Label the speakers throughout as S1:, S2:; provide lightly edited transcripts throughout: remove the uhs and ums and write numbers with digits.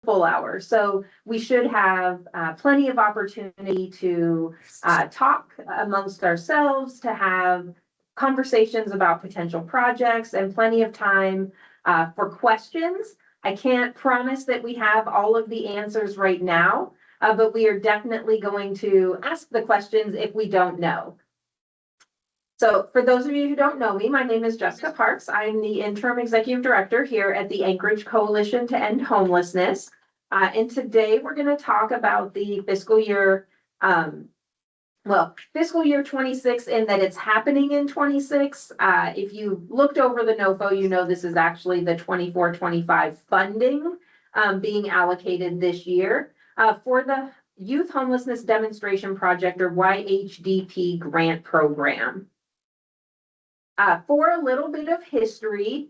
S1: full hour. So we should have plenty of opportunity to talk amongst ourselves, to have conversations about potential projects, and plenty of time for questions. I can't promise that we have all of the answers right now, but we are definitely going to ask the questions if we don't know. So for those of you who don't know me, my name is Jessica Parks. I'm the interim executive director here at the Anchorage Coalition to End Homelessness. And today we're going to talk about the fiscal year, fiscal year 26, in that it's happening in 26. If you looked over the NOFO, you know this is actually the 24-25 funding being allocated this year for the Youth Homelessness Demonstration Project, or YHDP grant program. For a little bit of history,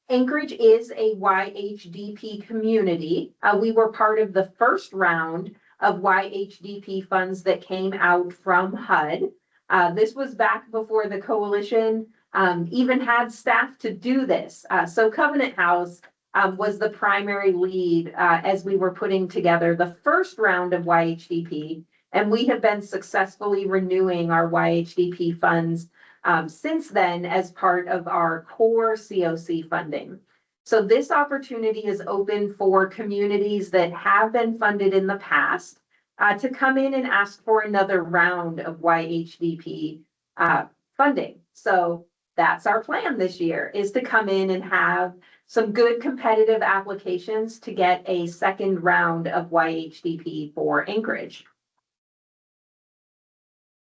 S1: Anchorage is a YHDP community. We were part of the first round of YHDP funds that came out from HUD. This was back before the coalition even had staff to do this. So Covenant House was the primary lead as we were putting together the first round of YHDP, and we have been successfully renewing our YHDP funds since then as part of our core COC funding. So this opportunity is open for communities that have been funded in the past to come in and ask for another round of YHDP funding. So that's our plan this year, is to come in and have some good competitive applications to get a second round of YHDP for Anchorage.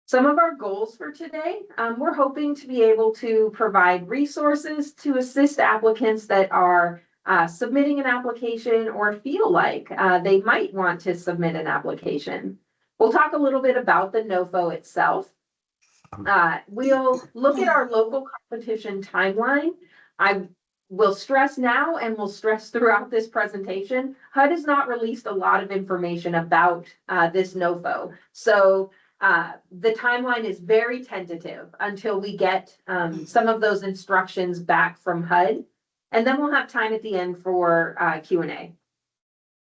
S1: Some of our goals for today, we're hoping to be able to provide resources to assist applicants that are submitting an application or feel like they might want to submit an application. We'll talk a little bit about the NOFO itself. We'll look at our local competition timeline. I will stress now, and will stress throughout this presentation, HUD has not released a lot of information about this NOFO. So the timeline is very tentative until we get some of those instructions back from HUD, and then we'll have time at the end for Q&A.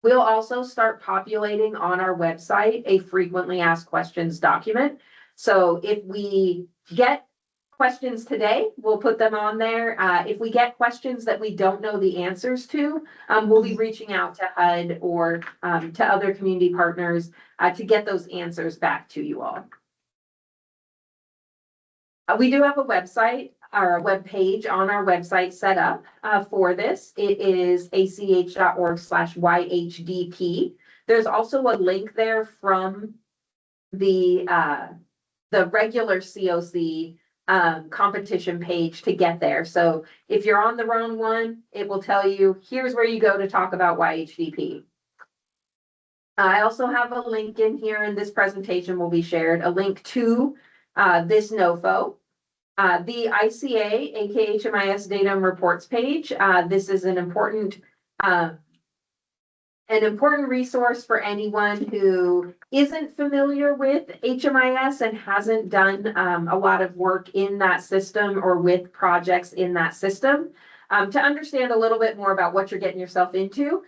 S1: We'll also start populating on our website a frequently asked questions document. So if we get questions today, we'll put them on there. If we get questions that we don't know the answers to, we'll be reaching out to HUD or to other community partners to get those answers back to you all. We do have a website, or a web page on our website set up for this. It is aceh.org/YHDP. There's also a link there from the regular COC competition page to get there. So if you're on the wrong one, it will tell you, here's where you go to talk about YHDP. I also have a link in here, and this presentation will be shared, a link to this NOFO. The ICA, aka HMIS Data and Reports page. This is an important resource for anyone who isn't familiar with HMIS and hasn't done a lot of work in that system or with projects in that system, to understand a little bit more about what you're getting yourself into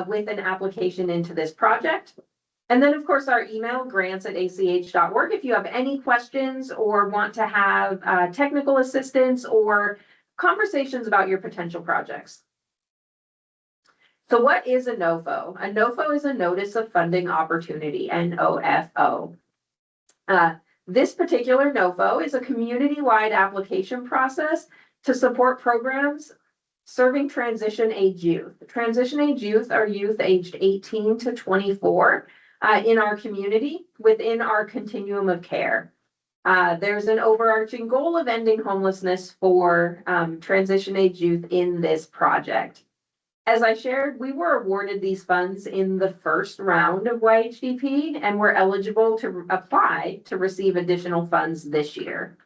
S1: with an application into this project. And then, of course, our email, grants@aceh.org, if you have any questions or want to have technical assistance or conversations about your potential projects. So what is a NOFO? A NOFO is a Notice of Funding Opportunity, NOFO. This particular NOFO is a community-wide application process to support programs serving transition-age youth. Transition-age youth are youth aged 18 to 24 in our community within our continuum of care. There's an overarching goal of ending homelessness for transition-age youth in this project. As I shared, we were awarded these funds in the first round of YHDP, and we're eligible to apply to receive additional funds this year.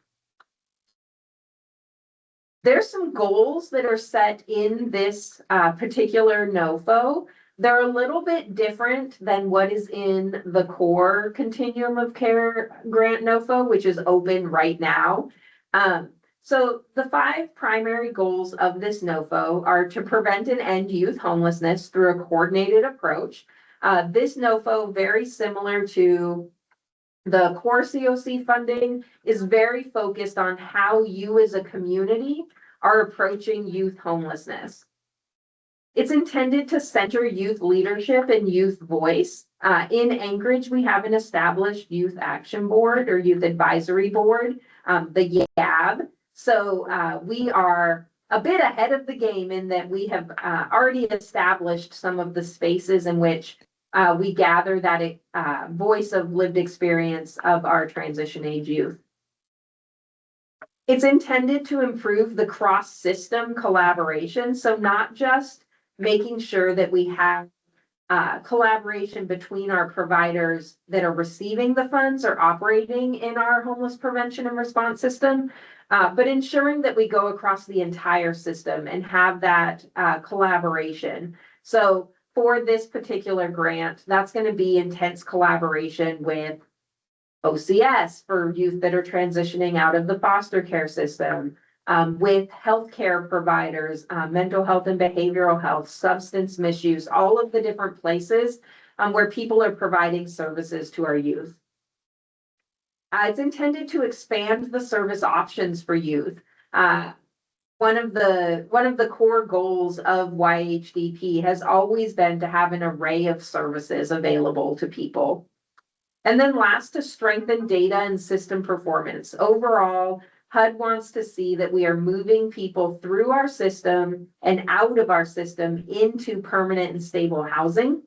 S1: There's some goals that are set in this particular NOFO. They're a little bit different than what is in the core continuum of care grant NOFO, which is open right now. So the 5 primary goals of this NOFO are to prevent and end youth homelessness through a coordinated approach. This NOFO, very similar to the core COC funding, is very focused on how you as a community are approaching youth homelessness. It's intended to center youth leadership and youth voice. In Anchorage, we have an established youth action board or youth advisory board, the YAB. So we are a bit ahead of the game in that we have already established some of the spaces in which we gather that voice of lived experience of our transition age youth. It's intended to improve the cross-system collaboration. So not just making sure that we have collaboration between our providers that are receiving the funds or operating in our homeless prevention and response system, but ensuring that we go across the entire system and have that collaboration. So for this particular grant, that's going to be intense collaboration with OCS for youth that are transitioning out of the foster care system, with healthcare providers, mental health and behavioral health, substance misuse, all of the different places where people are providing services to our youth. It's intended to expand the service options for youth. One of the core goals of YHDP has always been to have an array of services available to people. And then last, to strengthen data and system performance. Overall, HUD wants to see that we are moving people through our system and out of our system into permanent and stable housing.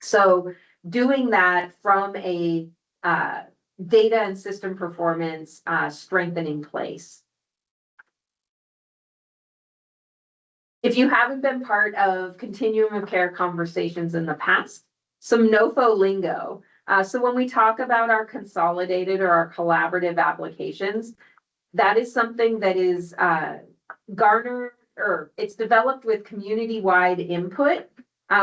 S1: So doing that from a data and system performance strengthening place. If you haven't been part of continuum of care conversations in the past, some NOFO lingo. So when we talk about our consolidated or our collaborative applications, that is something that is garnered, or it's developed with community-wide input.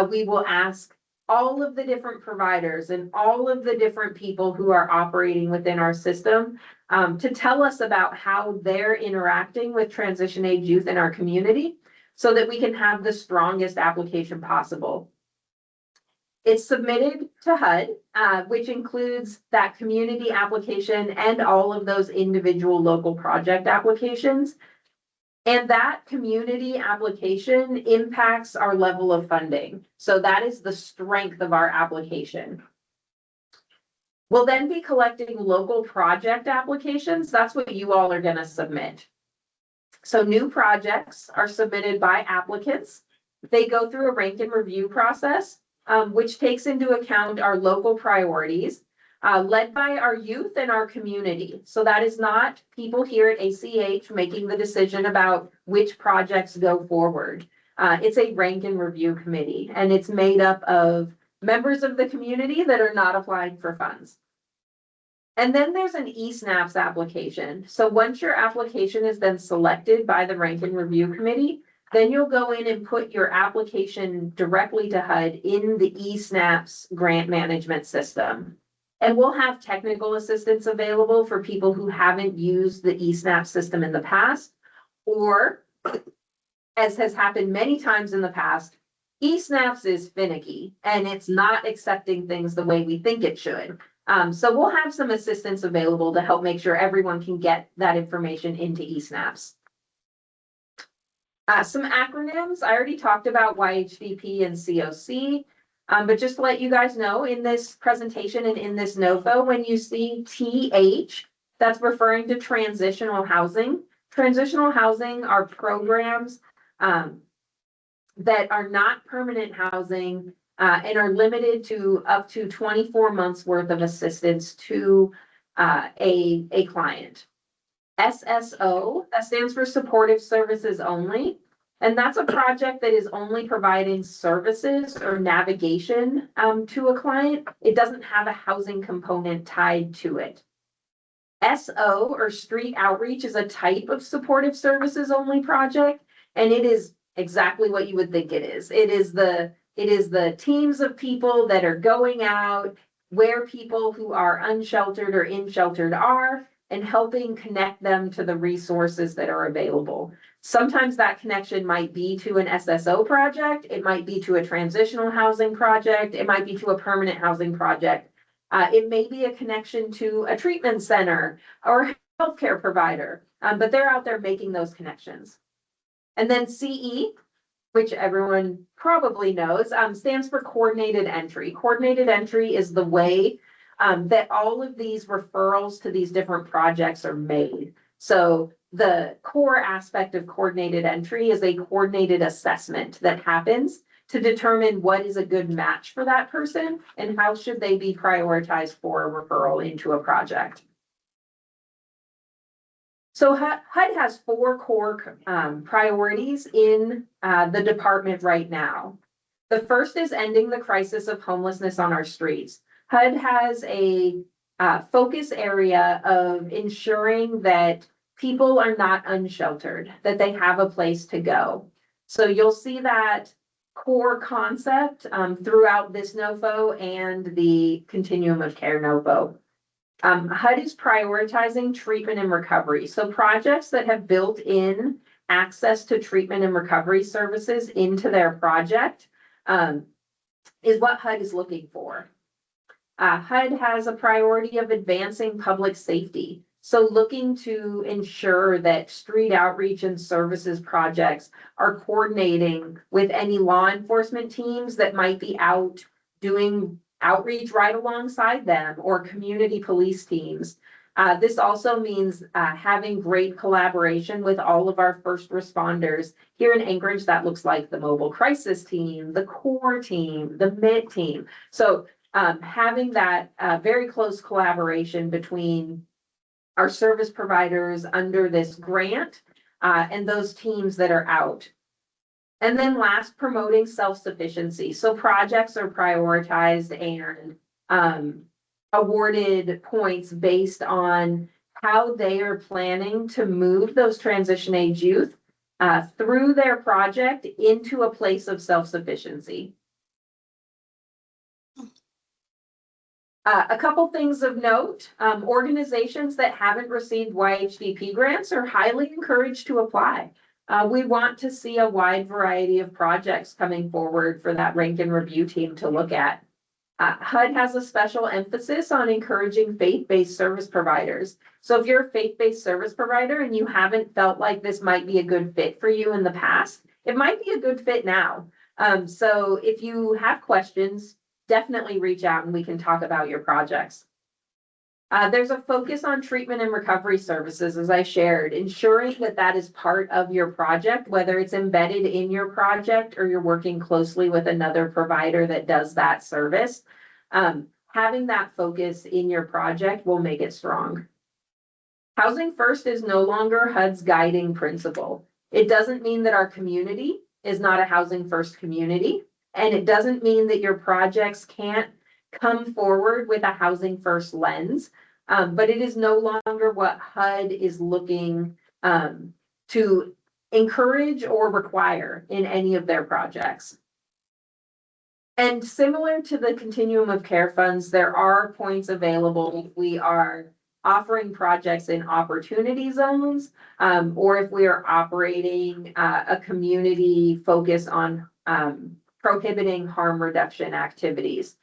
S1: We will ask all of the different providers and all of the different people who are operating within our system to tell us about how they're interacting with transition age youth in our community so that we can have the strongest application possible. It's submitted to HUD, which includes that community application and all of those individual local project applications. And that community application impacts our level of funding. So that is the strength of our application. We'll then be collecting local project applications. That's what you all are going to submit. So new projects are submitted by applicants. They go through a rank and review process, which takes into account our local priorities, led by our youth and our community. So that is not people here at ACEH making the decision about which projects go forward. It's a rank and review committee, and it's made up of members of the community that are not applying for funds. And then there's an eSNAPS application. So once your application has been selected by the rank and review committee, then you'll go in and put your application directly to HUD in the eSNAPS grant management system. And we'll have technical assistance available for people who haven't used the eSNAPS system in the past, or, as has happened many times in the past, eSNAPS is finicky and it's not accepting things the way we think it should. So we'll have some assistance available to help make sure everyone can get that information into eSNAPS. Some acronyms. I already talked about YHDP and COC, but just to let you guys know, in this presentation and in this NOFO, when you see TH, that's referring to transitional housing. Transitional housing are programs that are not permanent housing and are limited to up to 24 months worth of assistance to a client. SSO, that stands for Supportive Services Only. And that's a project that is only providing services or navigation to a client. It doesn't have a housing component tied to it. SO, or Street Outreach, is a type of Supportive Services Only project, and it is exactly what you would think it is. It is the teams of people that are going out where people who are unsheltered or in sheltered are, and helping connect them to the resources that are available. Sometimes that connection might be to an SSO project, it might be to a transitional housing project, it might be to a permanent housing project. It may be a connection to a treatment center or healthcare provider, but they're out there making those connections. And then CE, which everyone probably knows, stands for coordinated entry. Coordinated entry is the way that all of these referrals to these different projects are made. So the core aspect of coordinated entry is a coordinated assessment that happens to determine what is a good match for that person and how should they be prioritized for a referral into a project. So HUD has 4 core priorities in the department right now. The first is ending the crisis of homelessness on our streets. HUD has a focus area of ensuring that people are not unsheltered, that they have a place to go. So you'll see that core concept throughout this NOFO and the continuum of care NOFO. HUD is prioritizing treatment and recovery. So projects that have built in access to treatment and recovery services into their project is what HUD is looking for. HUD has a priority of advancing public safety. So looking to ensure that street outreach and services projects are coordinating with any law enforcement teams that might be out doing outreach right alongside them, or community police teams. This also means having great collaboration with all of our first responders. Here in Anchorage, that looks like the mobile crisis team, the core team, the MIT team. So having that very close collaboration between our service providers under this grant and those teams that are out. And then last, promoting self-sufficiency. So projects are prioritized and awarded points based on how they are planning to move those transition age youth through their project into a place of self-sufficiency. A couple things of note, organizations that haven't received YHDP grants are highly encouraged to apply. We want to see a wide variety of projects coming forward for that rank and review team to look at. HUD has a special emphasis on encouraging faith-based service providers. So if you're a faith-based service provider and you haven't felt like this might be a good fit for you in the past, it might be a good fit now. So if you have questions, definitely reach out and we can talk about your projects. There's a focus on treatment and recovery services, as I shared, ensuring that that is part of your project, whether it's embedded in your project or you're working closely with another provider that does that service. Having that focus in your project will make it strong. Housing first is no longer HUD's guiding principle. It doesn't mean that our community is not a housing first community, and it doesn't mean that your projects can't come forward with a housing first lens, but it is no longer what HUD is looking to encourage or require in any of their projects. And similar to the continuum of care funds, there are points available if we are offering projects in opportunity zones, or if we are operating a community focus on prohibiting harm reduction activities.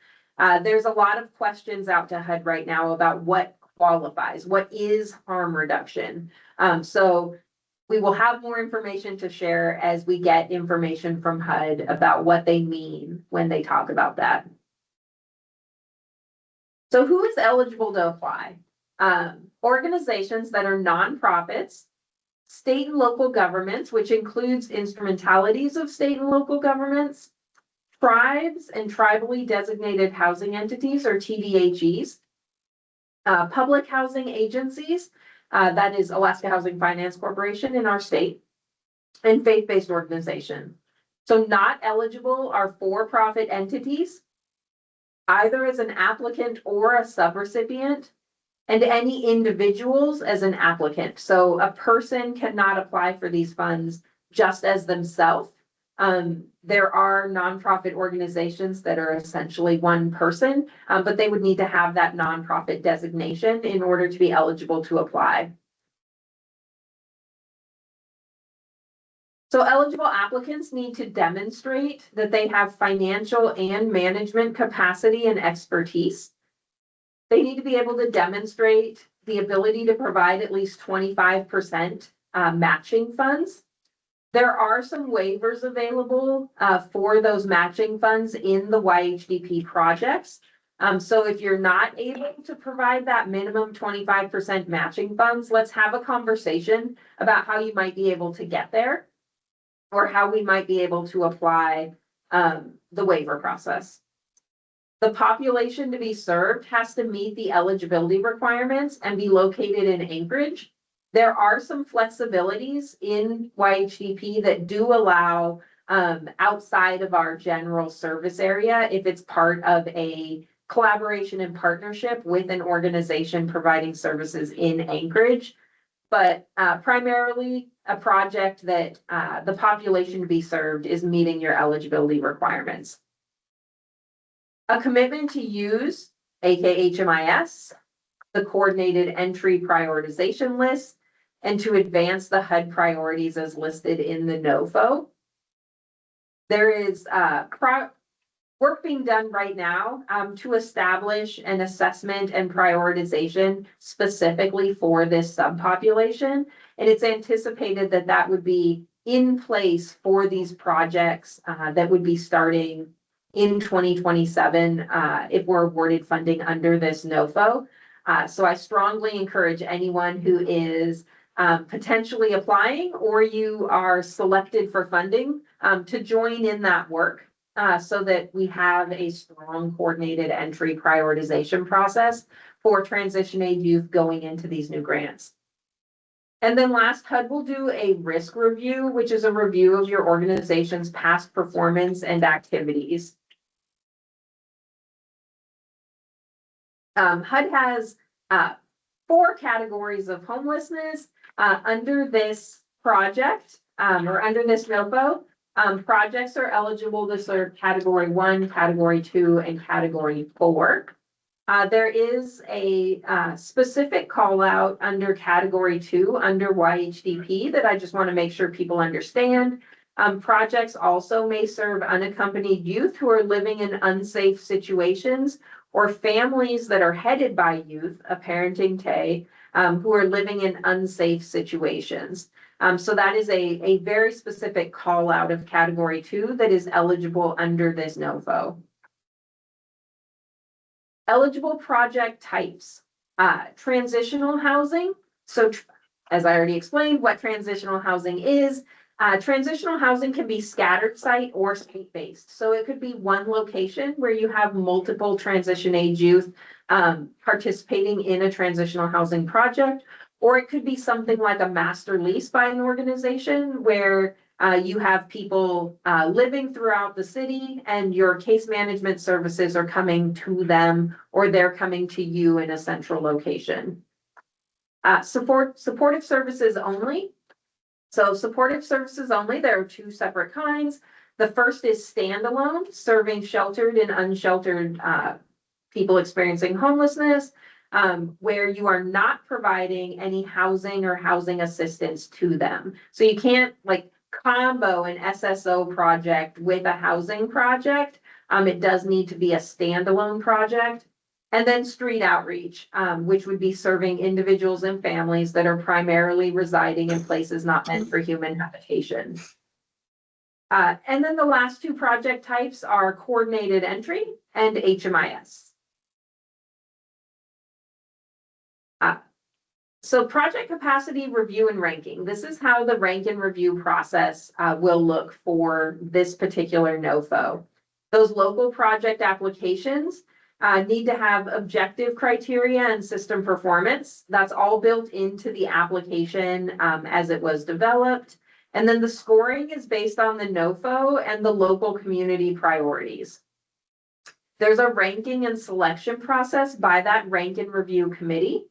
S1: There's a lot of questions out to HUD right now about what qualifies, what is harm reduction. So we will have more information to share as we get information from HUD about what they mean when they talk about that. So who is eligible to apply? Organizations that are nonprofits, state and local governments, which includes instrumentalities of state and local governments, tribes and tribally designated housing entities, or TDHEs, public housing agencies, that is Alaska Housing Finance Corporation in our state, and faith-based organization. So not eligible are for-profit entities, either as an applicant or a subrecipient, and any individuals as an applicant. So a person cannot apply for these funds just as themselves. There are nonprofit organizations that are essentially one person, but they would need to have that nonprofit designation in order to be eligible to apply. So eligible applicants need to demonstrate that they have financial and management capacity and expertise. They need to be able to demonstrate the ability to provide at least 25% matching funds. There are some waivers available for those matching funds in the YHDP projects. So if you're not able to provide that minimum 25% matching funds, let's have a conversation about how you might be able to get there, or how we might be able to apply the waiver process. The population to be served has to meet the eligibility requirements and be located in Anchorage. There are some flexibilities in YHDP that do allow outside of our general service area if it's part of a collaboration and partnership with an organization providing services in Anchorage. But primarily a project that the population to be served is meeting your eligibility requirements. A commitment to use ACEH, the coordinated entry prioritization list, and to advance the HUD priorities as listed in the NOFO. There is work being done right now to establish an assessment and prioritization specifically for this subpopulation. And it's anticipated that that would be in place for these projects that would be starting in 2027 if we're awarded funding under this NOFO. So I strongly encourage anyone who is potentially applying, or you are selected for funding, to join in that work. So that we have a strong coordinated entry prioritization process for transition aid youth going into these new grants. And then last, HUD will do a risk review, which is a review of your organization's past performance and activities. HUD has 4 categories of homelessness under this project or under this NOFO. Projects are eligible to serve category 1, category 2, and category 4. There is a specific call out under category 2 under YHDP that I just want to make sure people understand. Projects also may serve unaccompanied youth who are living in unsafe situations, or families that are headed by youth, a parenting TAY, who are living in unsafe situations. So that is a very specific call out of category 2 that is eligible under this NOFO. Eligible project types, transitional housing. So as I already explained what transitional housing is, transitional housing can be scattered site or site-based. So it could be one location where you have multiple transition age youth participating in a transitional housing project, or it could be something like a master lease by an organization where you have people living throughout the city and your case management services are coming to them, or they're coming to you in a central location. Supportive services only. So supportive services only, there are 2 separate kinds. The first is standalone, serving sheltered and unsheltered people experiencing homelessness, where you are not providing any housing or housing assistance to them. So you can't like combo an SSO project with a housing project. It does need to be a standalone project. And then street outreach, which would be serving individuals and families that are primarily residing in places not meant for human habitation. And then the last 2 project types are coordinated entry and HMIS. So project capacity review and ranking. This is how the rank and review process will look for this particular NOFO. Those local project applications need to have objective criteria and system performance. That's all built into the application as it was developed. And then the scoring is based on the NOFO and the local community priorities. There's a ranking and selection process by that rank and review committee.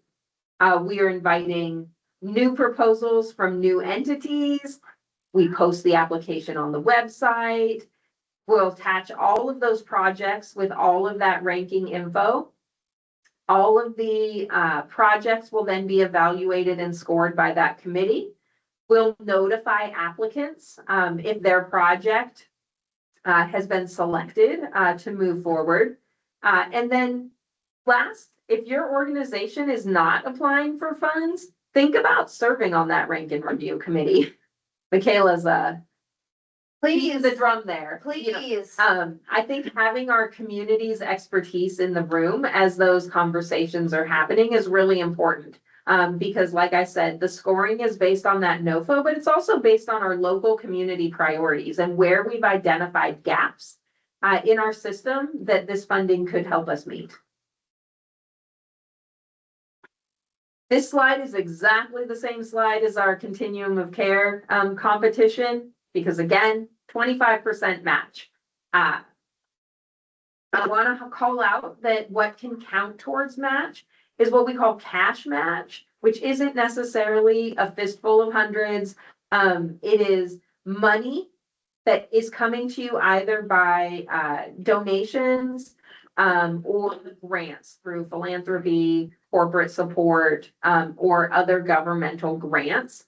S1: We are inviting new proposals from new entities, We post the application on the website. We'll attach all of those projects with all of that ranking info. All of the projects will then be evaluated and scored by that committee. We'll notify applicants if their project has been selected to move forward. And then last, if your organization is not applying for funds, think about serving on that rank and review committee. Michaela's beating the drum there.
S2: Please.
S1: I think having our community's expertise in the room as those conversations are happening is really important. Because like I said, the scoring is based on that NOFO, but it's also based on our local community priorities and where we've identified gaps in our system that this funding could help us meet. This slide is exactly the same slide as our continuum of care competition, because again, 25% match. I want to call out that what can count towards match is what we call cash match, which isn't necessarily a fistful of hundreds. It is money that is coming to you either by donations or grants through philanthropy, corporate support, or other governmental grants.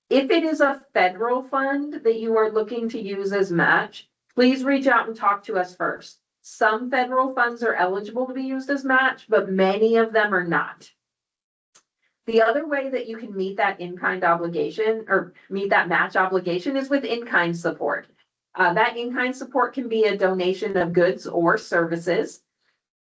S1: If it is a federal fund that you are looking to use as match, please reach out and talk to us first. Some federal funds are eligible to be used as match, but many of them are not. The other way that you can meet that in-kind obligation or meet that match obligation is with in-kind support. That in-kind support can be a donation of goods or services.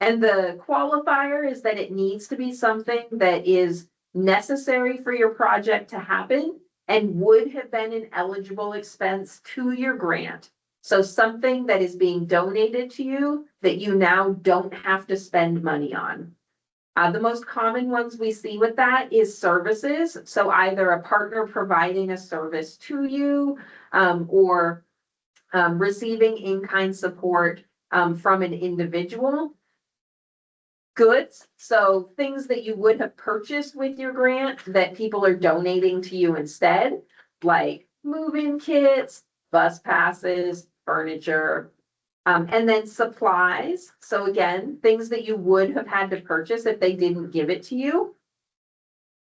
S1: And the qualifier is that it needs to be something that is necessary for your project to happen and would have been an eligible expense to your grant. So something that is being donated to you that you now don't have to spend money on. The most common ones we see with that is services. So either a partner providing a service to you or receiving in-kind support from an individual. Goods, so things that you would have purchased with your grant that people are donating to you instead, like move-in kits, bus passes, furniture, and then supplies. So again, things that you would have had to purchase if they didn't give it to you.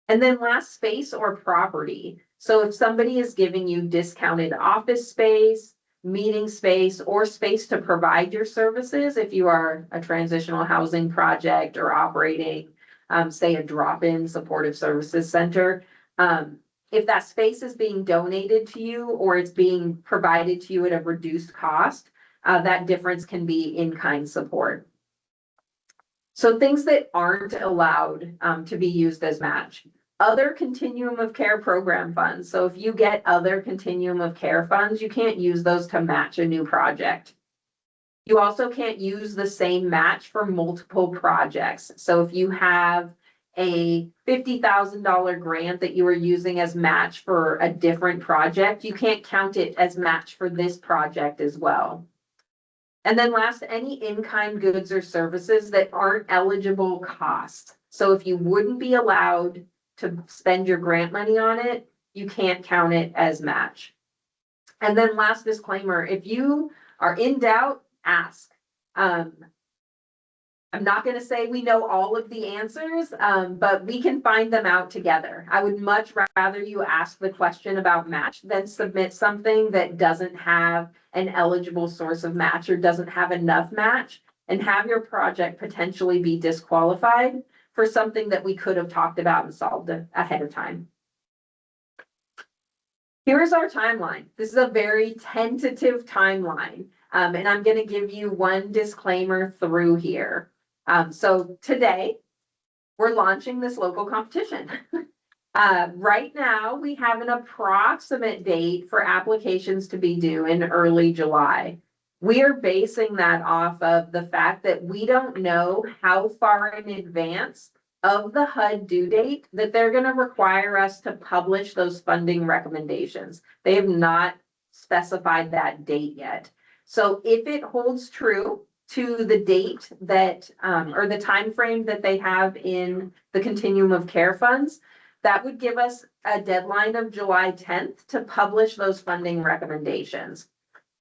S1: And then last, space or property. So if somebody is giving you discounted office space, meeting space, or space to provide your services, if you are a transitional housing project or operating, say a drop-in supportive services center, if that space is being donated to you or it's being provided to you at a reduced cost, that difference can be in-kind support. So things that aren't allowed to be used as match. Other continuum of care program funds. So if you get other continuum of care funds, you can't use those to match a new project. You also can't use the same match for multiple projects. So if you have a $50,000 grant that you are using as match for a different project, you can't count it as match for this project as well. And then last, any in-kind goods or services that aren't eligible costs. So if you wouldn't be allowed to spend your grant money on it, you can't count it as match. And then last disclaimer, if you are in doubt, ask. I'm not going to say we know all of the answers, but we can find them out together. I would much rather you ask the question about match than submit something that doesn't have an eligible source of match or doesn't have enough match and have your project potentially be disqualified for something that we could have talked about and solved ahead of time. Here's our timeline. This is a very tentative timeline, and I'm going to give you one disclaimer through here. So today, we're launching this local competition. Right now, we have an approximate date for applications to be due in early July. We are basing that off of the fact that we don't know how far in advance of the HUD due date that they're going to require us to publish those funding recommendations. They have not specified that date yet. So if it holds true to the date that, or the time frame that they have in the continuum of care funds, That would give us a deadline of July 10th to publish those funding recommendations.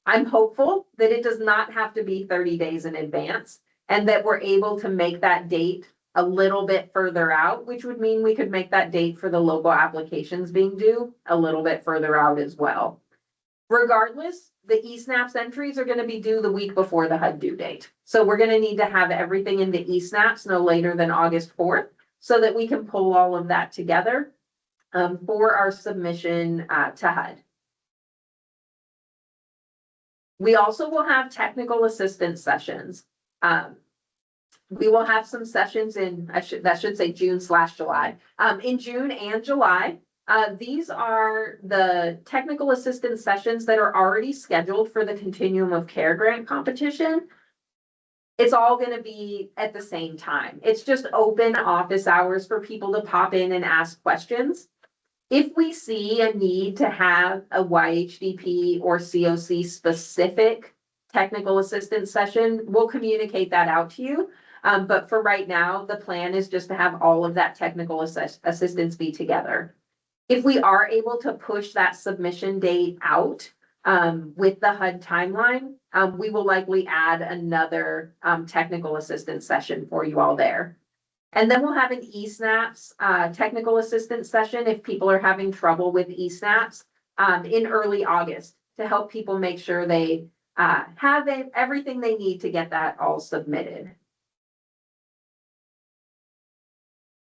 S1: I'm hopeful that it does not have to be 30 days in advance and that we're able to make that date a little bit further out, which would mean we could make that date for the local applications being due a little bit further out as well. Regardless, the eSNAPS entries are going to be due the week before the HUD due date. So we're going to need to have everything into eSNAPS no later than August 4th so that we can pull all of that together for our submission to HUD. We also will have technical assistance sessions. We will have some sessions in, that should say June/July. In June and July, these are the technical assistance sessions that are already scheduled for the Continuum of Care grant competition. It's all going to be at the same time. It's just open office hours for people to pop in and ask questions. If we see a need to have a YHDP or COC specific technical assistance session, we'll communicate that out to you. But for right now, the plan is just to have all of that technical assistance be together. If we are able to push that submission date out with the HUD timeline, we will likely add another technical assistance session for you all there. And then we'll have an eSNAPS technical assistance session if people are having trouble with eSNAPS in early August to help people make sure they have everything they need to get that all submitted.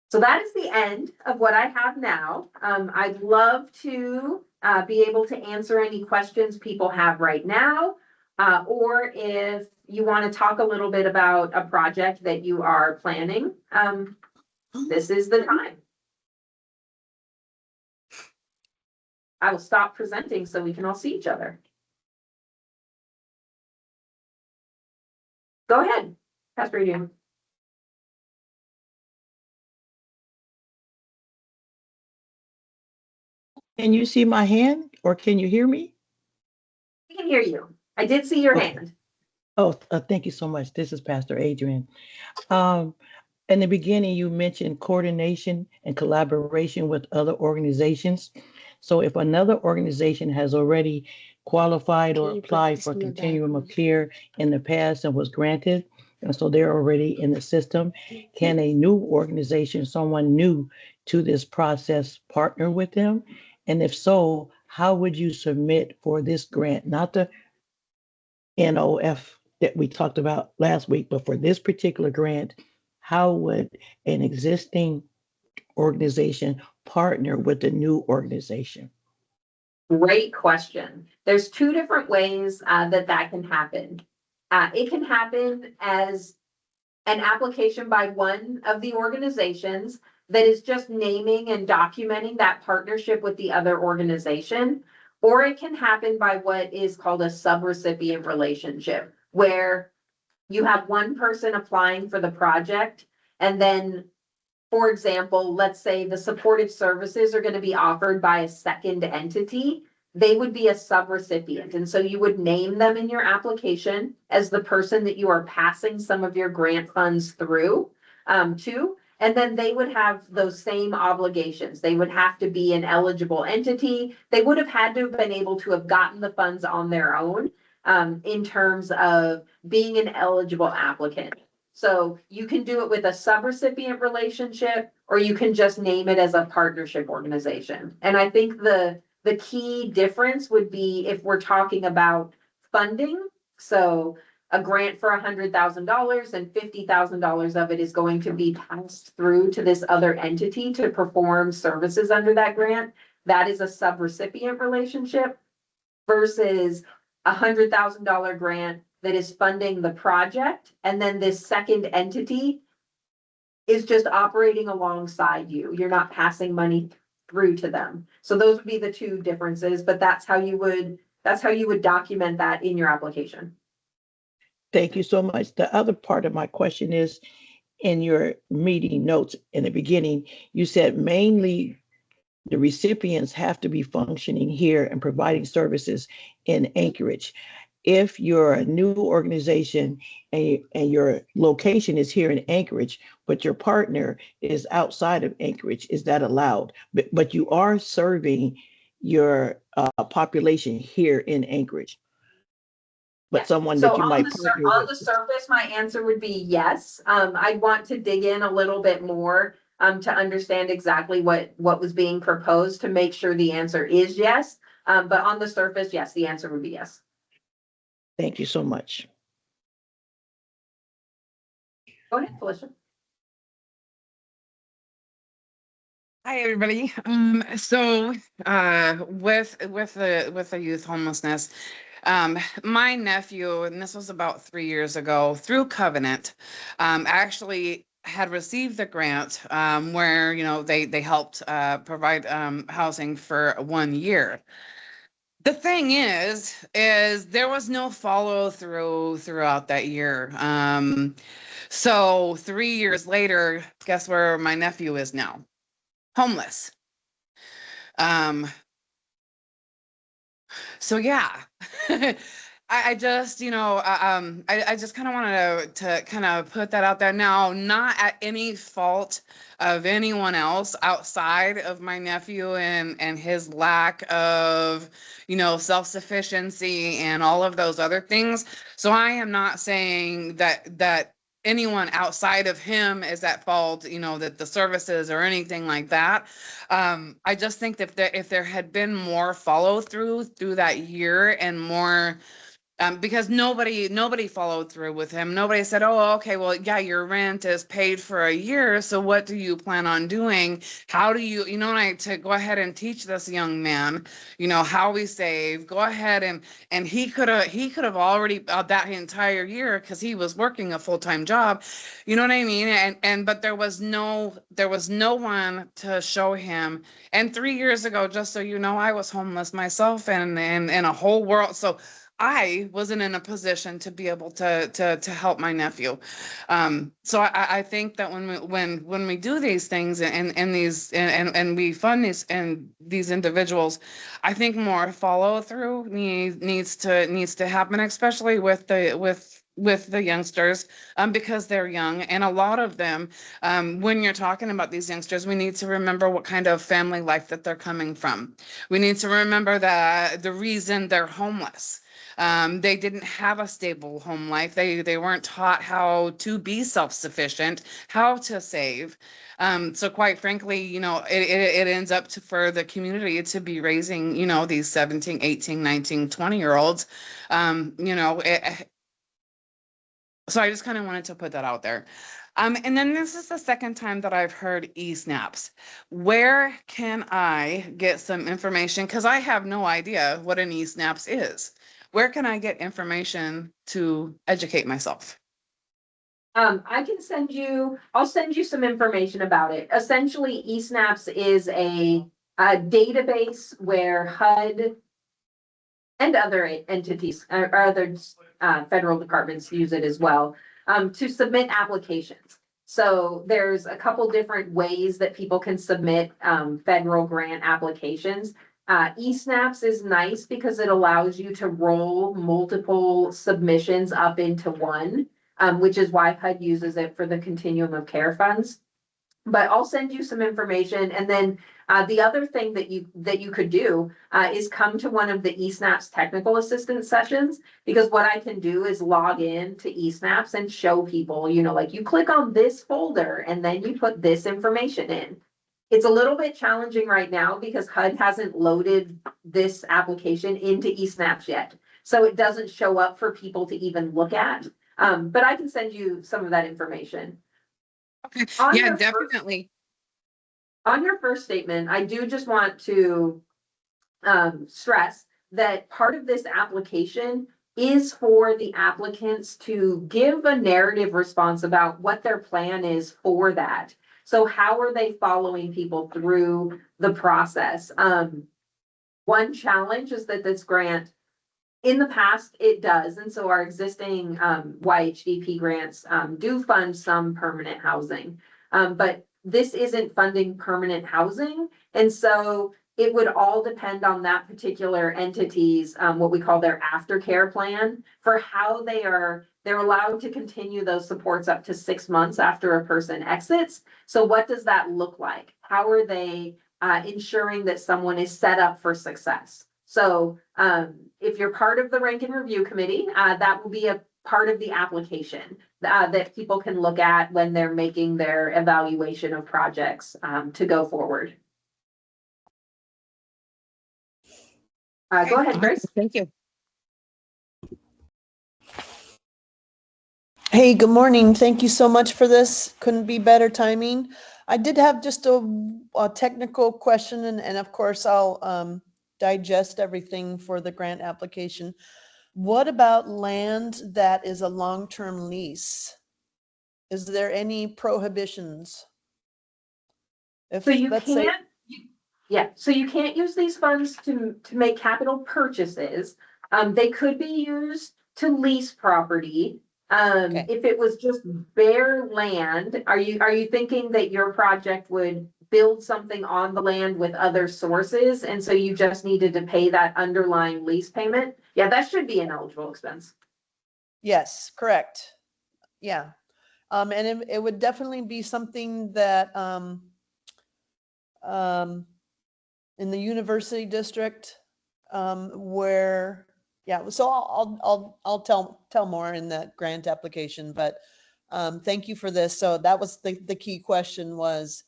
S1: So that is the end of what I have now. I'd love to be able to answer any questions people have right now, or if you want to talk a little bit about a project that you are planning, this is the time. I will stop presenting so we can all see each other. Go ahead, Pastor Adrian.
S2: Can you see my hand or can you hear me?
S1: I can hear you. I did see your hand.
S2: Oh, thank you so much. This is Pastor Adrian. In the beginning, you mentioned coordination and collaboration with other organizations. So if another organization has already qualified or applied for Continuum of Care in the past and was granted, and so they're already in the system, can a new organization, someone new to this process, partner with them? And if so, how would you submit for this grant? Not the NOF that we talked about last week, but for this particular grant, how would an existing organization partner with a new organization?
S1: Great question. There's two different ways that can happen. It can happen as an application by one of the organizations that is just naming and documenting that partnership with the other organization, or it can happen by what is called a subrecipient relationship, where you have one person applying for the project, and then, for example, let's say the supportive services are going to be offered by a second entity. They would be a subrecipient. And so you would name them in your application as the person that you are passing some of your grant funds through to. And then they would have those same obligations. They would have to be an eligible entity. They would have had to have been able to have gotten the funds on their own in terms of being an eligible applicant. So you can do it with a subrecipient relationship, or you can just name it as a partnership organization. And I think the key difference would be if we're talking about funding. So a grant for $100,000 and $50,000 of it is going to be passed through to this other entity to perform services under that grant. That is a subrecipient relationship versus $100,000 grant that is funding the project. And then this second entity is just operating alongside you. You're not passing money through to them. So those would be the two differences, but that's how you would document that in your application.
S2: Thank you so much. The other part of my question is, in your meeting notes in the beginning, you said mainly the recipients have to be functioning here and providing services in Anchorage. if you're a new organization and your location is here in Anchorage, but your partner is outside of Anchorage, is that allowed? But you are serving your population here in Anchorage, but
S1: Yes.
S2: someone
S1: So
S2: that you might partner
S1: on
S2: with.
S1: the surface, my answer would be yes. I'd want to dig in a little bit more to understand exactly what was being proposed to make sure the answer is yes. But on the surface, yes, the answer would be yes.
S2: Thank you so much.
S1: Go ahead, Felicia.
S3: Hi, everybody. With the youth homelessness, my nephew, and this was about 3 years ago, through Covenant, actually had received the grant where they helped provide housing for 1 year. The thing is there was no follow through throughout that year. So 3 years later, guess where my nephew is now? Homeless. Um, so yeah, I just, I just kind of wanted to kind of put that out there now, not at any fault of anyone else outside of my nephew and his lack of, self-sufficiency and all of those other things. So I am not saying that anyone outside of him is at fault, that the services or anything like that. I just think that if there had been more follow through that year and more, because nobody followed through with him. Nobody said, "Oh, okay, well, yeah, your rent is paid for a year. So what do you plan on doing? How do you, to go ahead and teach this young man, how we save. Go ahead and he could have already that entire year because he was working a full-time job. You know what I mean? But there was no one to show him. And 3 years ago, just so you know, I was homeless myself and a whole world. So I wasn't in a position to be able to help my nephew. So I think that when we do these things and we fund these individuals, I think more follow through needs to happen, especially with the youngsters, because they're young. And a lot of them, when you're talking about these youngsters, we need to remember what kind of family life that they're coming from. We need to remember that the reason they're homeless. They didn't have a stable home life. They weren't taught how to be self-sufficient, how to save. So quite frankly, it ends up for the community to be raising, these 17, 18, 19, 20-year-olds. So I just kind of wanted to put that out there. And then this is the second time that I've heard eSnaps. Where can I get some information? Because I have no idea what an eSnaps is. Where can I get information to educate myself?
S1: I'll send you some information about it. Essentially, eSnaps is a database where HUD and other entities or other federal departments use it as well to submit applications. So there's a couple different ways that people can submit federal grant applications. eSnaps is nice because it allows you to roll multiple submissions up into one, which is why HUD uses it for the continuum of care funds. But I'll send you some information, and then the other thing that you could do is come to one of the eSnaps technical assistance sessions, because what I can do is log in to eSnaps and show people, like you click on this folder and then you put this information in. It's a little bit challenging right now because HUD hasn't loaded this application into eSnaps yet, so it doesn't show up for people to even look at. But I can send you some of that information.
S3: Okay.
S1: On
S3: Yeah,
S1: your
S3: definitely.
S1: On your first statement, I do just want to stress that part of this application is for the applicants to give a narrative response about what their plan is for that. So how are they following people through the process? One challenge is that this grant, in the past, it does, and so our existing YHDP grants do fund some permanent housing, but this isn't funding permanent housing, and so it would all depend on that particular entity's, what we call their aftercare plan for how they're allowed to continue those supports up to 6 months after a person exits. So what does that look like? How are they ensuring that someone is set up for success? So if you're part of the rank and review committee, that will be a part of the application that people can look at when they're making their evaluation of projects to go forward. Go ahead, Grace.
S3: Thank you.
S4: Hey, good morning. Thank you so much for this. Couldn't be better timing. I did have just a technical question, and of course I'll digest everything for the grant application. What about land that is a long-term lease? Is there any prohibitions?
S1: So you
S4: let's say-
S1: can't, yeah, so you can't use these funds to make capital purchases. They could be used to lease property.
S4: Okay.
S1: If it was just bare land, are you thinking that your project would build something on the land with other sources, and so you just needed to pay that underlying lease payment? Yeah, that should be an eligible expense.
S4: Yes, correct. Yeah. And it would definitely be something that in the university district where, yeah, so I'll tell more in the grant application, but thank you for this. So that was the key question was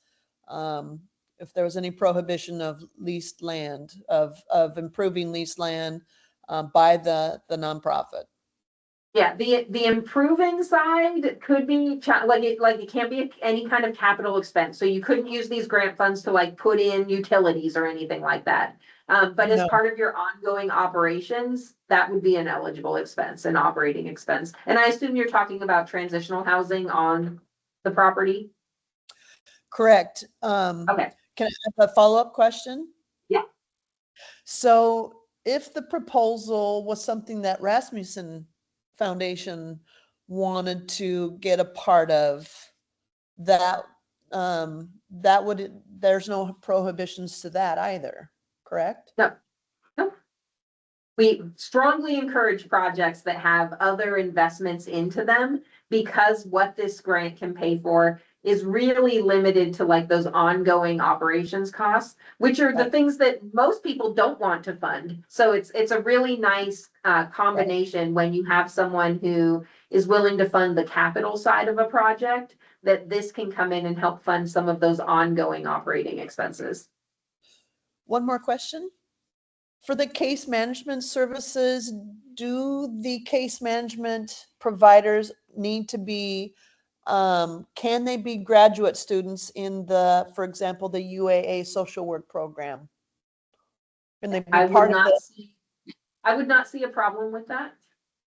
S4: if there was any prohibition of leased land, of improving leased land by the nonprofit.
S1: Yeah, the improving side could be like it can't be any kind of capital expense. So you couldn't use these grant funds to like put in utilities or anything like that. But as
S4: No.
S1: part of your ongoing operations, that would be an eligible expense, an operating expense. And I assume you're talking about transitional housing on the property?
S4: Correct.
S1: Okay.
S4: Can I have a follow-up question?
S1: Yeah.
S4: So if the proposal was something that Rasmussen Foundation wanted to get a part of, that there's no prohibitions to that either, correct?
S1: No. We strongly encourage projects that have other investments into them because what this grant can pay for is really limited to like those ongoing operations costs, which are the
S4: Right.
S1: things that most people don't want to fund. So it's a really nice combination when you have someone who is willing to fund the capital side of a project, that this can come in and help fund some of those ongoing operating expenses.
S4: One more question. For the case management services, do the case management providers need to be, can they be graduate students in the, for example, the UAA social work program? Can they be
S1: I
S4: part
S1: would
S4: of
S1: not
S4: it?
S1: see, I would not see a problem with that.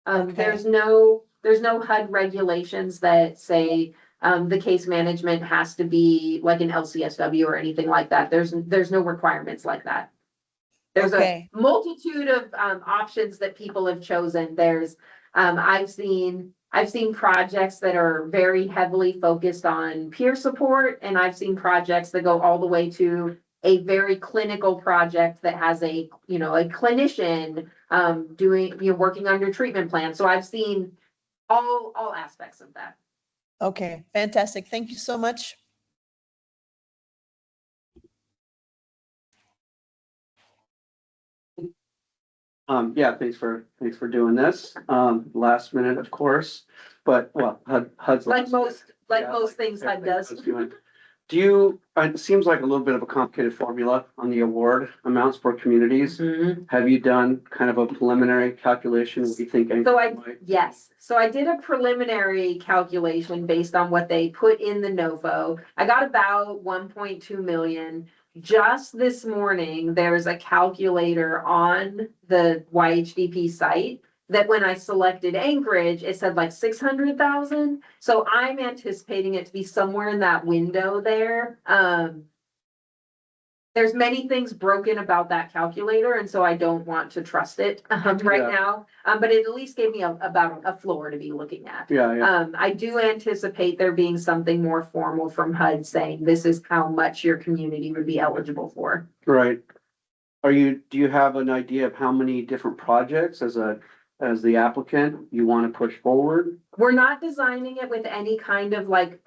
S4: Okay.
S1: There's no HUD regulations that say the case management has to be like an LCSW or anything like that. There's no requirements like that. There's
S4: Okay.
S1: a multitude of options that people have chosen. There's I've seen projects that are very heavily focused on peer support, and I've seen projects that go all the way to a very clinical project that has a clinician doing working on your treatment plan. So I've seen all aspects of that.
S4: Okay, fantastic. Thank you so much.
S5: Yeah, thanks for doing this. Last minute, of course, but well, HUD's
S1: Like most
S5: yeah,
S1: things HUD
S5: everything
S1: does.
S5: HUD's doing. Do you, it seems like a little bit of a complicated formula on the award amounts for communities.
S1: Mhm.
S5: Have you done kind of a preliminary calculation? What do you think?
S1: Yes, so I did a preliminary calculation based on what they put in the NOFO. I got about 1.2 million. Just this morning, there's a calculator on the YHDP site that when I selected Anchorage, it said like 600,000. So I'm anticipating it to be somewhere in that window there. There's many things broken about that calculator, and so I don't want to trust it right
S5: Yeah.
S1: now. But it at least gave me about a floor to be looking at.
S5: Yeah.
S1: I do anticipate there being something more formal from HUD saying this is how much your community would be eligible for.
S5: Right. do you have an idea of how many different projects as the applicant you want to push forward?
S1: We're not designing it with any kind of like,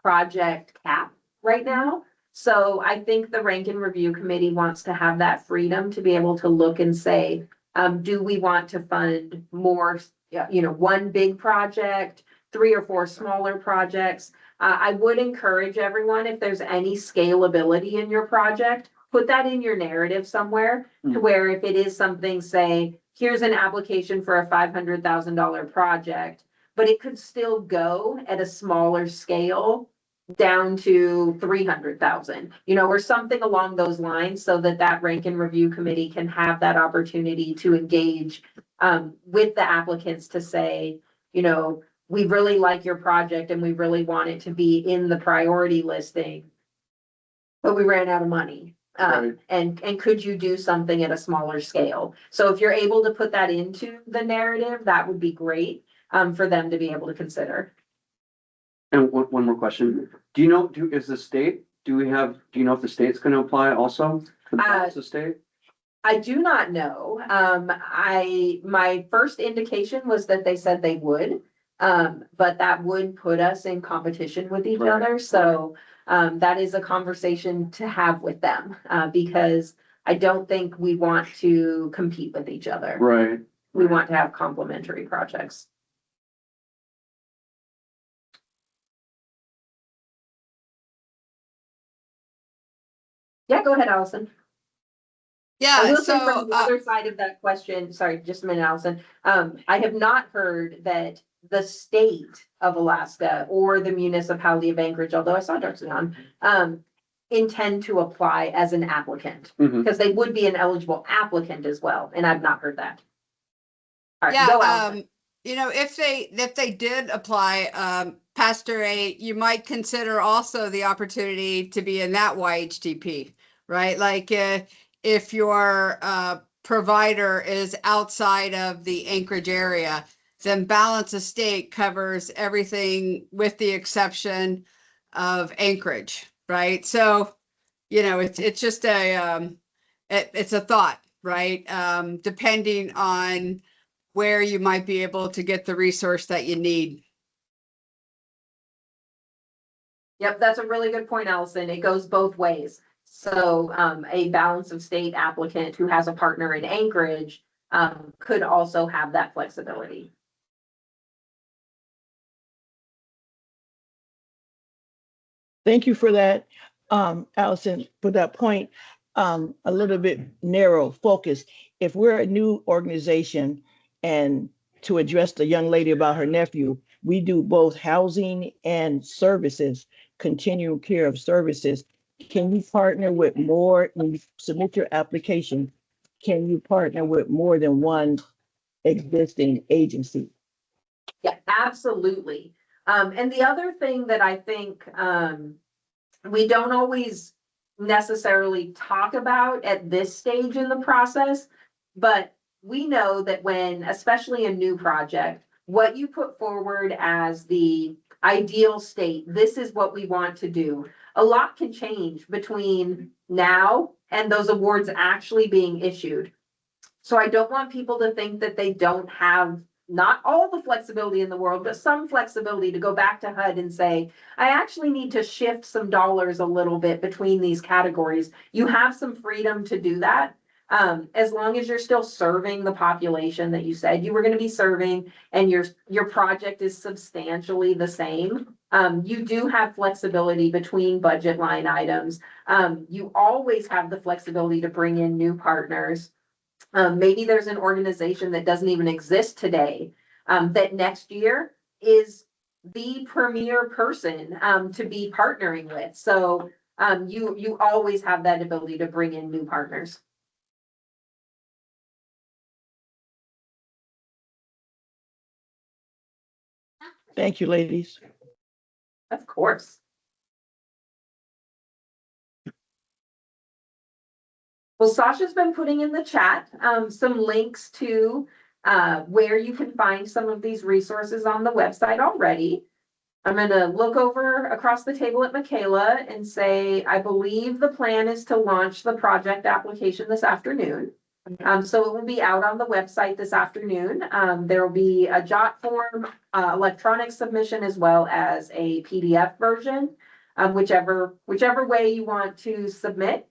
S1: project cap right now. So I think the rank and review committee wants to have that freedom to be able to look and say, do we want to fund more, one big project, 3 or 4 smaller projects? I would encourage everyone, if there's any scalability in your project, put that in your narrative somewhere to where if it is something, say, here's an application for a $500,000 project, but it could still go at a smaller scale down to 300,000, or something along those lines, so that that rank and review committee can have that opportunity to engage with the applicants to say, we really like your project and we really want it to be in the priority listing, but we ran out of money.
S5: Right.
S1: And could you do something at a smaller scale? So if you're able to put that into the narrative, that would be great for them to be able to consider.
S5: And one more question. Do you know, do you know if the state's gonna apply also? For the balance of state?
S1: I do not know. My first indication was that they said they would. But that would put us in competition with each
S5: Right.
S1: other. So that is a conversation to have with them, because I don't think we want to compete with each other.
S5: Right.
S1: We want to have complementary projects. Yeah, go ahead, Allison. I
S6: Yeah,
S1: will say
S6: so,
S1: from the other side of that question, sorry, just a minute, Allison. I have not heard that the state of Alaska or the municipality of Anchorage, although I saw Darcy on, intend to apply as an applicant,
S5: Mhm.
S1: because they would be an eligible applicant as well, and I've not heard that. All right, go
S6: yeah,
S1: Allison.
S6: if they did apply, Pastor A, you might consider also the opportunity to be in that YHDP, right? Like, if your provider is outside of the Anchorage area, then balance of state covers everything with the exception of Anchorage, right? So, it's just it's a thought, right? Depending on where you might be able to get the resource that you need.
S1: Yep, that's a really good point, Allison. It goes both ways. So a balance of state applicant who has a partner in Anchorage could also have that flexibility.
S2: Thank you for that, Allison, for that point. A little bit narrow focus. If we're a new organization, and to address the young lady about her nephew, we do both housing and services, continuum care of services. Can you partner with more, when you submit your application, can you partner with more than one existing agency?
S1: Yeah, absolutely. And the other thing that I think we don't always necessarily talk about at this stage in the process, but we know that when, especially a new project, what you put forward as the ideal state, this is what we want to do. A lot can change between now and those awards actually being issued. So I don't want people to think that they don't have not all the flexibility in the world, but some flexibility to go back to HUD and say, I actually need to shift some dollars a little bit between these categories. You have some freedom to do that. As long as you're still serving the population that you said you were going to be serving, and your project is substantially the same. You do have flexibility between budget line items. You always have the flexibility to bring in new partners. Maybe there's an organization that doesn't even exist today, that next year is the premier person to be partnering with. So you always have that ability to bring in new partners.
S2: Thank you, ladies.
S1: Of course. Well, Sasha's been putting in the chat some links to where you can find some of these resources on the website already. I'm gonna look over across the table at Michaela and say, I believe the plan is to launch the project application this afternoon. So it will be out on the website this afternoon. There will be a jot form, electronic submission, as well as a PDF version, whichever way you want to submit.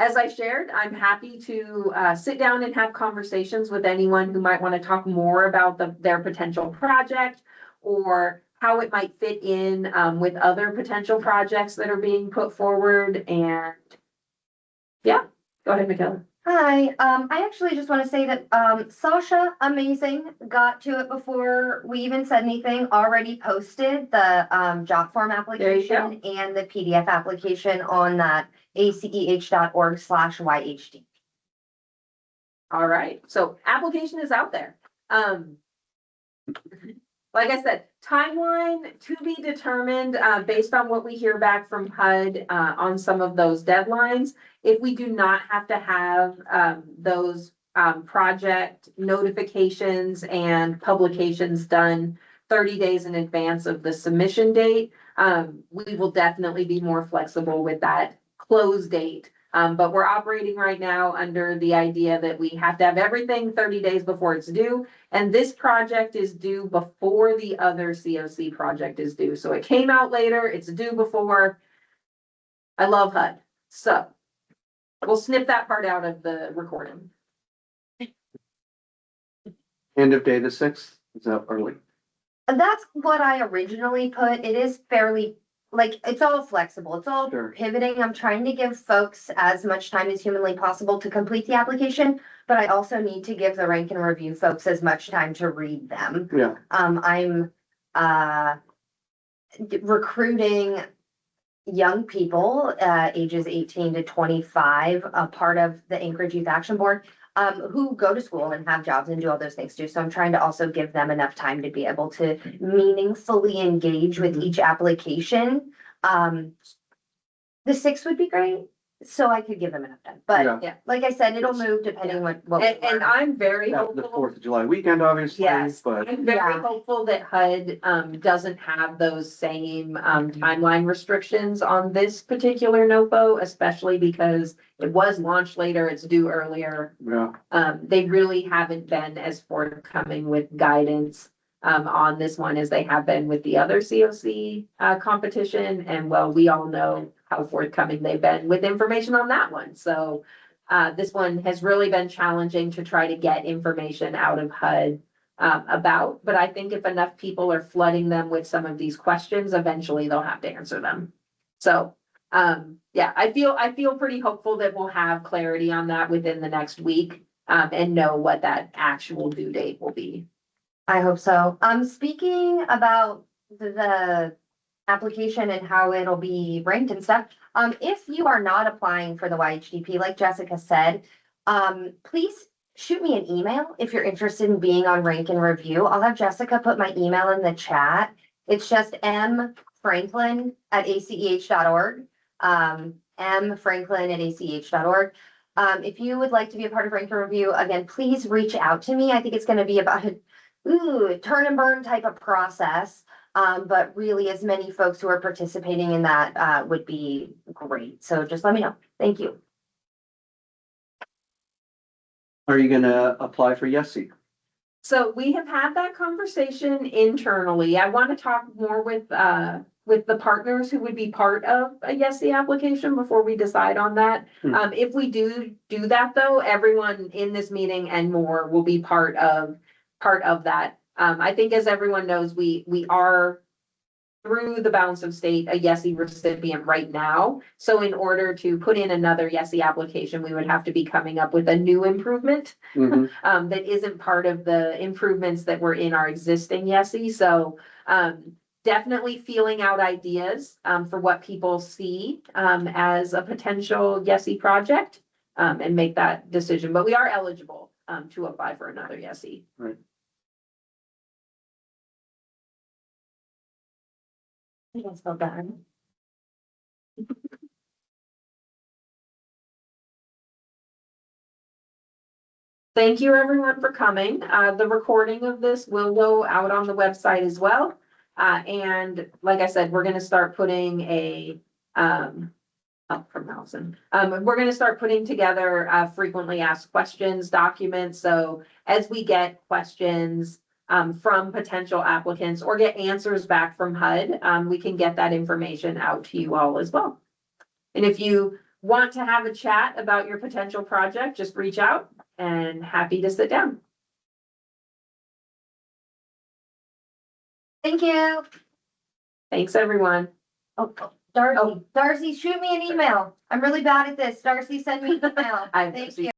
S1: As I shared, I'm happy to sit down and have conversations with anyone who might want to talk more about their potential project or how it might fit in with other potential projects that are being put forward. And yeah, go ahead, Michaela.
S7: Hi, I actually just want to say that Sasha, amazing, got to it before we even said anything, already posted the jot form application and the PDF application on that aceh.org/YHDP.
S1: All right, so application is out there. Like I said, timeline to be determined based on what we hear back from HUD on some of those deadlines. If we do not have to have those project notifications and publications done 30 days in advance of the submission date, we will definitely be more flexible with that close date. But we're operating right now under the idea that we have to have everything 30 days before it's due. And this project is due before the other COC project is due. So it came out later, it's due before. I love HUD. So we'll snip that part out of the recording.
S5: End of day the 6th, is that early?
S7: That's what I originally put. It is fairly, like, it's all flexible. It's all
S5: Sure.
S7: pivoting. I'm trying to give folks as much time as humanly possible to complete the application, but I also need to give the rank and review folks as much time to read them.
S5: Yeah,
S7: I'm recruiting young people, ages 18 to 25, a part of the Anchorage Youth Action Board, who go to school and have jobs and do all those things too. So I'm trying to also give them enough time to be able to meaningfully engage with each application. The 6th would be great, so I could give them enough time. But
S1: Yeah.
S7: like I said, it'll move depending what.
S1: And I'm very
S5: yeah, the
S1: hopeful.
S5: 4th of July weekend, obviously,
S1: Yes,
S5: but
S1: I'm very
S7: Yeah.
S1: hopeful that HUD doesn't have those same timeline restrictions on this particular NOFO, especially because it was launched later, it's due earlier.
S5: yeah,
S1: They really haven't been as forthcoming with guidance on this one as they have been with the other COC competition. And well, we all know how forthcoming they've been with information on that one. So this one has really been challenging to try to get information out of HUD about, but I think if enough people are flooding them with some of these questions, eventually they'll have to answer them. So yeah, I feel pretty hopeful that we'll have clarity on that within the next week and know what that actual due date will be.
S7: I hope so. Speaking about the application and how it'll be ranked and stuff, if you are not applying for the YHDP, like Jessica said, please shoot me an email if you're interested in being on rank and review. I'll have Jessica put my email in the chat. It's just mfranklin@aceh.org. mfranklin@aceh.org. If you would like to be a part of rank and review, again, please reach out to me. I think it's going to be about a turn and burn type of process. But really as many folks who are participating in that would be great. So just let me know. Thank you.
S5: are you gonna apply for YESI?
S1: So we have had that conversation internally. I want to talk more with the partners who would be part of a YESI application before we decide on that. If we do that though, everyone in this meeting and more will be part of that. I think as everyone knows, we are through the balance of state a YESI recipient right now. So in order to put in another YESI application, we would have to be coming up with a new improvement that isn't part of the improvements that were in our existing YESI. So definitely feeling out ideas for what people see as a potential YESI project and make that decision. But we are eligible to apply for another YESI.
S5: Right.
S7: I think I spelled that right.
S1: Thank you everyone for coming. The recording of this will go out on the website as well. And like I said, we're gonna start putting from Allison. We're gonna start putting together frequently asked questions documents. So as we get questions from potential applicants or get answers back from HUD, we can get that information out to you all as well. And if you want to have a chat about your potential project, just reach out and happy to sit down.
S7: Thank you.
S1: Thanks, everyone.
S7: Oh, Darcy, shoot me an email. I'm really bad at this. Darcy, send me an email.
S1: I-
S7: Thank you.